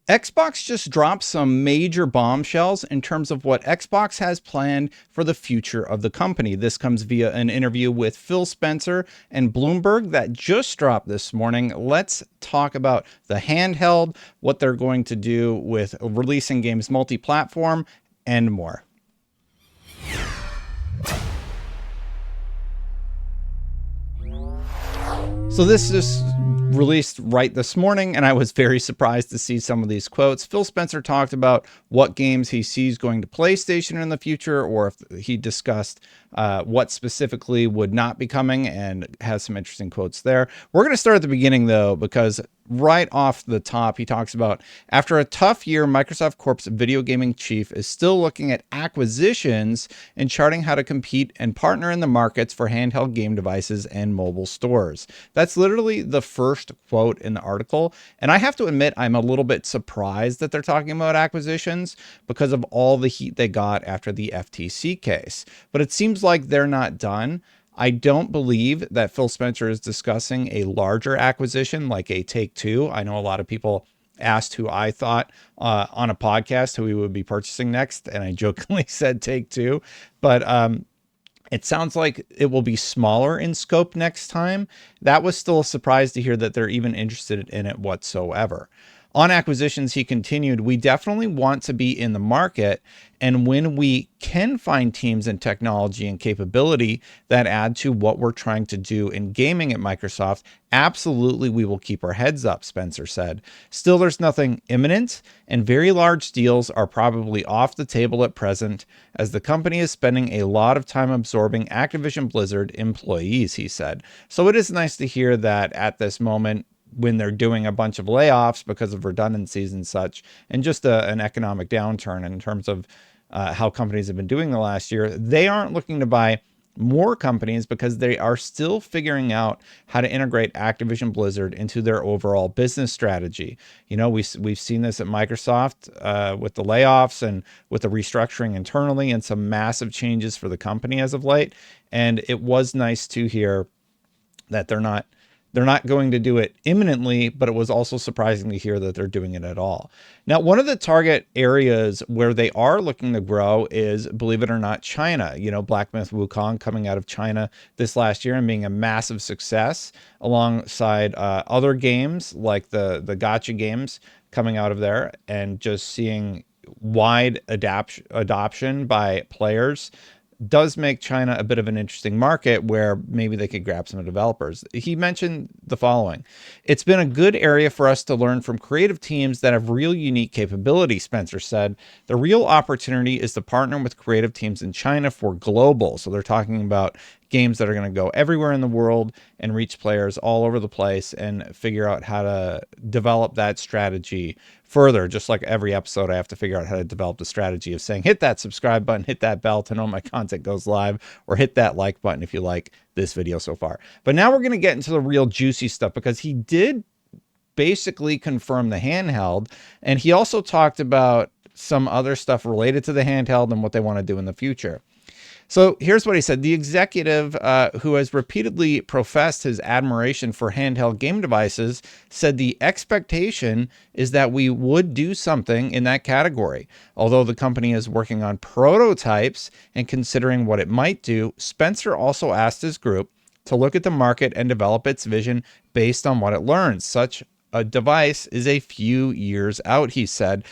Xbox just dropped some major bombshells in terms of what Xbox has planned for the future of the company. This comes via an interview with Phil Spencer and Bloomberg that just dropped this morning. Let's talk about the handheld, what they're going to do with releasing games multi-platform, and more. So this is released right this morning, and I was very surprised to see some of these quotes. Phil Spencer talked about what games he sees going to PlayStation in the future, or if he discussed what specifically would not be coming, and has some interesting quotes there. We're going to start at the beginning, though, because right off the top, he talks about, after a tough year, Microsoft Corp's video gaming chief is still looking at acquisitions and charting how to compete and partner in the markets for handheld game devices and mobile stores. That's literally the first quote in the article. And I have to admit, I'm a little bit surprised that they're talking about acquisitions because of all the heat they got after the FTC case. But it seems like they're not done. I don't believe that Phil Spencer is discussing a larger acquisition like a Take-Two. I know a lot of people asked who I thought on a podcast who we would be purchasing next, and I jokingly said Take-Two. But it sounds like it will be smaller in scope next time. That was still a surprise to hear that they're even interested in it whatsoever. On acquisitions, he continued, we definitely want to be in the market. And when we can find teams and technology and capability that add to what we're trying to do in gaming at Microsoft, absolutely we will keep our heads up, Spencer said. Still, there's nothing imminent, and very large deals are probably off the table at present, as the company is spending a lot of time absorbing Activision Blizzard employees, he said. So it is nice to hear that at this moment, when they're doing a bunch of layoffs because of redundancies and such, and just an economic downturn in terms of how companies have been doing the last year, they aren't looking to buy more companies because they are still figuring out how to integrate Activision Blizzard into their overall business strategy. You know, we've seen this at Microsoft with the layoffs and with the restructuring internally and some massive changes for the company as of late. And it was nice to hear that they're not going to do it imminently, but it was also surprising to hear that they're doing it at all. Now, one of the target areas where they are looking to grow is, believe it or not, China. You know, Black Myth Wukong coming out of China this last year and being a massive success alongside other games like the gacha games coming out of there, and just seeing wide adoption by players does make China a bit of an interesting market where maybe they could grab some developers. He mentioned the following. It's been a good area for us to learn from creative teams that have real unique capability, Spencer said. The real opportunity is to partner with creative teams in China for global. So they're talking about games that are going to go everywhere in the world and reach players all over the place, and figure out how to develop that strategy further. Just like every episode, I have to figure out how to develop the strategy of saying, hit that subscribe button, hit that bell to know my content goes live, or hit that like button if you like this video so far. But now we're going to get into the real juicy stuff, because he did basically confirm the handheld, and he also talked about some other stuff related to the handheld and what they want to do in the future. So here's what he said. The executive, who has repeatedly professed his admiration for handheld game devices, said the expectation is that we would do something in that category. Although the company is working on prototypes and considering what it might do, Spencer also asked his group to look at the market and develop its vision based on what it learns. Such a device is a few years out, he said.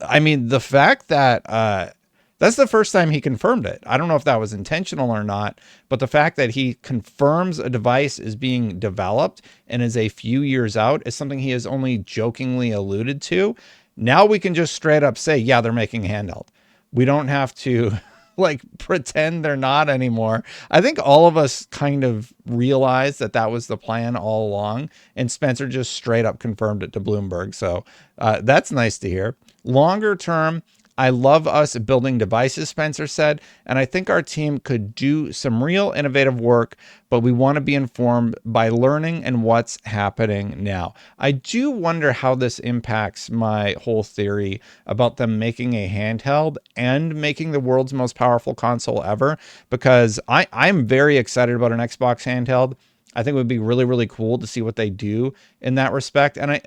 I mean, the fact that that's the first time he confirmed it. I don't know if that was intentional or not, but the fact that he confirms a device is being developed and is a few years out is something he has only jokingly alluded to. Now we can just straight up say, yeah, they're making a handheld. We don't have to like pretend they're not anymore. I think all of us kind of realized that that was the plan all along, and Spencer just straight up confirmed it to Bloomberg. So that's nice to hear. Longer term, I love us building devices, Spencer said, and I think our team could do some real innovative work, but we want to be informed by learning and what's happening now. I do wonder how this impacts my whole theory about them making a handheld and making the world's most powerful console ever, because I'm very excited about an Xbox handheld. I think it would be really, really cool to see what they do in that respect. And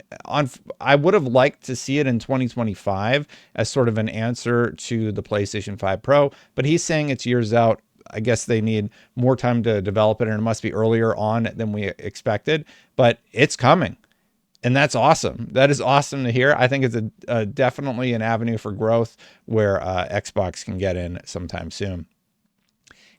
I would have liked to see it in 2025 as sort of an answer to the PlayStation 5 Pro, but he's saying it's years out. I guess they need more time to develop it, and it must be earlier on than we expected, but it's coming. And that's awesome. That is awesome to hear. I think it's definitely an avenue for growth where Xbox can get in sometime soon.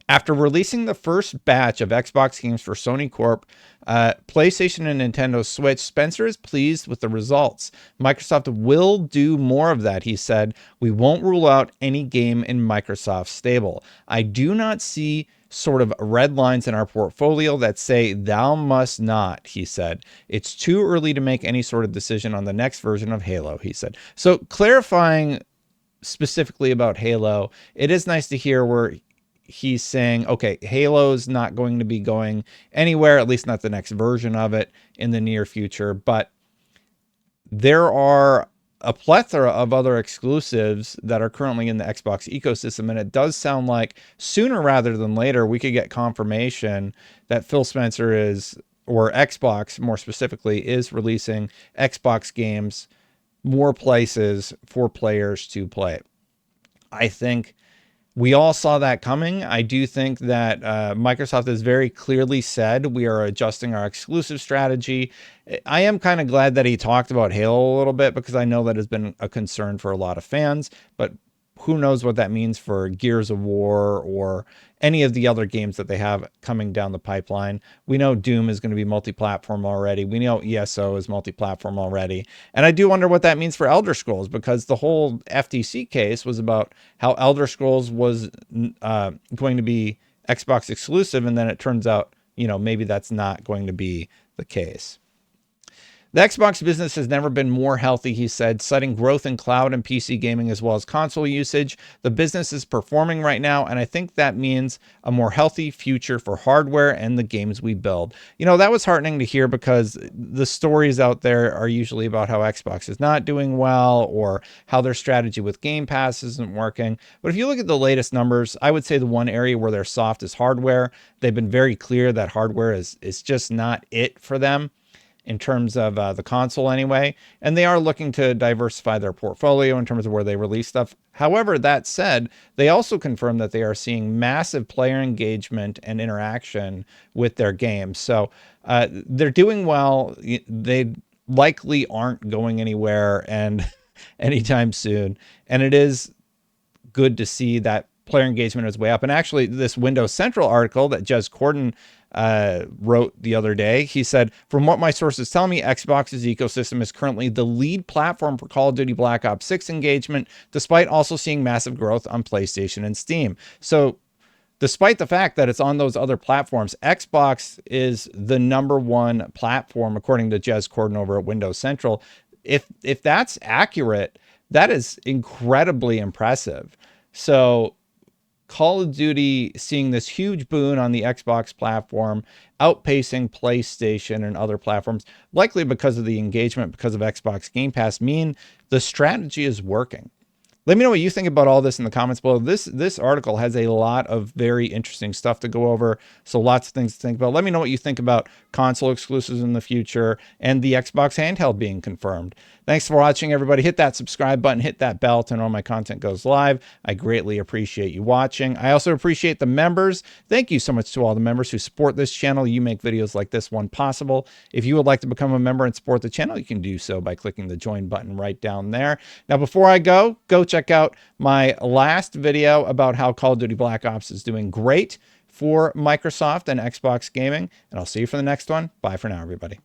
After releasing the first batch of Xbox games for Sony Corp, PlayStation and Nintendo Switch, Spencer is pleased with the results. Microsoft will do more of that, he said. We won't rule out any game in Microsoft's stable. I do not see sort of red lines in our portfolio that say thou must not, he said. It's too early to make any sort of decision on the next version of Halo, he said. So clarifying specifically about Halo, it is nice to hear where he's saying, okay, Halo's not going to be going anywhere, at least not the next version of it in the near future. But there are a plethora of other exclusives that are currently in the Xbox ecosystem. And it does sound like sooner rather than later, we could get confirmation that Phil Spencer is, or Xbox more specifically, is releasing Xbox games more places for players to play. I think we all saw that coming. I do think that Microsoft has very clearly said we are adjusting our exclusive strategy. I am kind of glad that he talked about Halo a little bit, because I know that has been a concern for a lot of fans, but who knows what that means for Gears of War or any of the other games that they have coming down the pipeline. We know Doom is going to be multi-platform already. We know ESO is multi-platform already. And I do wonder what that means for Elder Scrolls, because the whole FTC case was about how Elder Scrolls was going to be Xbox exclusive. And then it turns out, maybe that's not going to be the case. The Xbox business has never been more healthy, he said, citing growth in cloud and PC gaming as well as console usage. The business is performing right now, and I think that means a more healthy future for hardware and the games we build. That was heartening to hear, because the stories out there are usually about how Xbox is not doing well or how their strategy with Game Pass isn't working. But if you look at the latest numbers, I would say the one area where they're soft is hardware. They've been very clear that hardware is just not it for them, in terms of the console anyway. And they are looking to diversify their portfolio in terms of where they release stuff. However, that said, they also confirm that they are seeing massive player engagement and interaction with their games. So they're doing well. They likely aren't going anywhere and anytime soon. And it is good to see that player engagement is way up. And actually, this Windows Central article that Jez Corden wrote the other day, he said, from what my sources tell me, Xbox's ecosystem is currently the lead platform for Call of Duty Black Ops 6 engagement, despite also seeing massive growth on PlayStation and Steam. So despite the fact that it's on those other platforms, Xbox is the number one platform, according to Jez Corden over at Windows Central. If that's accurate, that is incredibly impressive. So Call of Duty seeing this huge boon on the Xbox platform, outpacing PlayStation and other platforms, likely because of the engagement, because of Xbox Game Pass, mean the strategy is working. Let me know what you think about all this in the comments below. This article has a lot of very interesting stuff to go over, so lots of things to think about. Let me know what you think about console exclusives in the future and the Xbox handheld being confirmed. Thanks for watching, everybody. Hit that subscribe button, hit that bell to know when my content goes live. I greatly appreciate you watching. I also appreciate the members. Thank you so much to all the members who support this channel. You make videos like this one possible. If you would like to become a member and support the channel, you can do so by clicking the join button right down there. Now, before I go check out my last video about how Call of Duty Black Ops is doing great for Microsoft and Xbox gaming, and I'll see you for the next one. Bye for now, everybody.